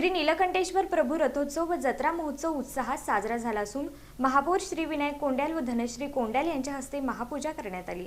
श्री नीलकंठेश्वर प्रभू रथोत्सव व जत्रा महोत्सव उत्साहात साजरा झाला असून महापौर श्री विनायक कोंड्याल व धनश्री कोंड्याल यांच्या हस्ते महापूजा करण्यात आली।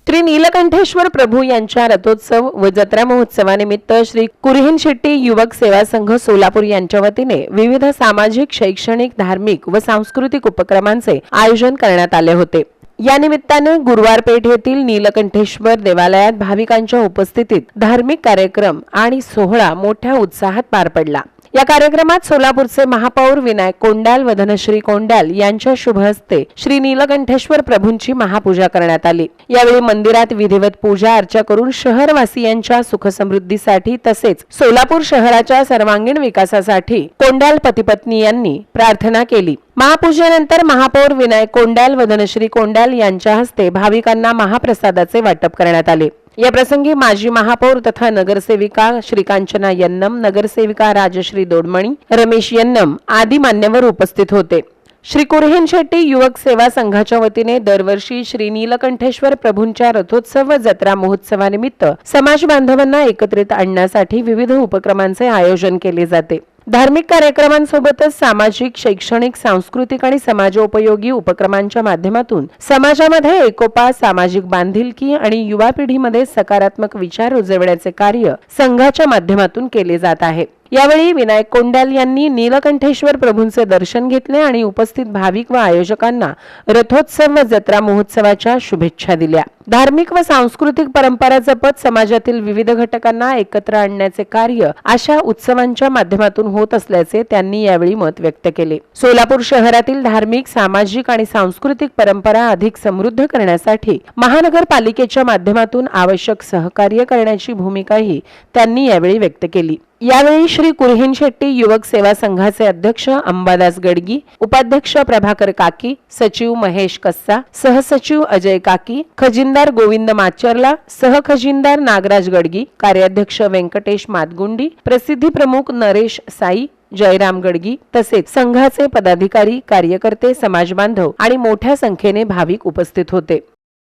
श्री नीलकंठेश्वर प्रभू यांच्या रथोत्सव व जत्रा महोत्सवानिमित्त श्री कुरहीन शेट्टी युवक सेवा संघ सोलापूर यांच्या वतीने विविध सामाजिक, शैक्षणिक, धार्मिक व सांस्कृतिक उपक्रमांचे आयोजन करण्यात आले होते। या निमित्ताने गुरुवार पेठ येथील नीलकंठेश्वर देवालयात भाविकांच्या उपस्थितीत धार्मिक कार्यक्रम आणि सोहळा मोठ्या उत्साहात पार पडला। या कार्यक्रमात सोलापूरचे महापौर विनायक कोंड्याल व धनश्री कोंड्याल यांच्या शुभ हस्ते श्री नीलकंठेश्वर प्रभूंची महापूजा करण्यात आली। यावेळी मंदिरात विधिवत पूजा अर्चा करून शहरवासियांच्या सुखसमृद्धीसाठी तसेच सोलापूर शहराच्या सर्वांगीण विकासासाठी कोंड्याल पतिपत्नी यांनी प्रार्थना केली। महापूजेनंतर महापौर विनायक कोंड्याल व धनश्री कोंड्याल यांच्या हस्ते भाविकांना महाप्रसादाचे वाटप करण्यात आले। या प्रसंगी माजी महापौर तथा नगरसेविका श्रीकांचना यन्नम, नगरसेविका राजश्री दोडमणी, रमेश यन्नम आदी मान्यवर उपस्थित होते। श्री कुरहीन शेट्टी युवक सेवा संघाच्या वतीने दरवर्षी श्री नीलकंठेश्वर प्रभूंच्या रथोत्सव व जत्रा महोत्सवानिमित्त समाज बांधवांना एकत्रित आणण्यासाठी विविध उपक्रमांचे आयोजन केले जाते। धार्मिक कार्यक्रमांसोबतच सामाजिक, शैक्षणिक, सांस्कृतिक आणि समाजोपयोगी उपक्रमांच्या माध्यमातून समाजामध्ये एकोपा, सामाजिक बांधिलकी आणि युवा पिढीमध्ये सकारात्मक विचार रुजवण्याचे कार्य संघाच्या माध्यमातून केले जात आहे। यावेळी विनायक कोंड्याल यांनी नीलकंठेश्वर प्रभूंचे दर्शन घेतले आणि उपस्थित भाविक व आयोजकांना रथोत्सव व जत्रा महोत्सवाच्या शुभेच्छा दिल्या। धार्मिक व सांस्कृतिक परंपरा जपत समाजातील विविध घटकांना एकत्र आणण्याचे कार्य अशा उत्सवांच्या माध्यमातून होत असल्याचे त्यांनी यावेळी मत व्यक्त केले। सोलापूर शहरातील धार्मिक, सामाजिक आणि सांस्कृतिक परंपरा अधिक समृद्ध करण्यासाठी महानगरपालिकेच्या माध्यमातून आवश्यक सहकार्य करण्याची भूमिकाही त्यांनी यावेळी व्यक्त केली। यावेळी श्री कुरहीन शेट्टी युवक सेवा संघाचे अध्यक्ष अंबादास गडगी, उपाध्यक्ष प्रभाकर काकी, सचिव महेश कस्सा, सहसचिव अजय काकी, खजिनदार गोविंद माचरला, सहखजिनदार नागराज गडगी, कार्याध्यक्ष व्यंकटेश मातगुंडी, प्रसिद्धी प्रमुख नरेश साई, जयराम गडगी तसेच संघाचे पदाधिकारी, कार्यकर्ते, समाज बांधव आणि मोठ्या संख्येने भाविक उपस्थित होते।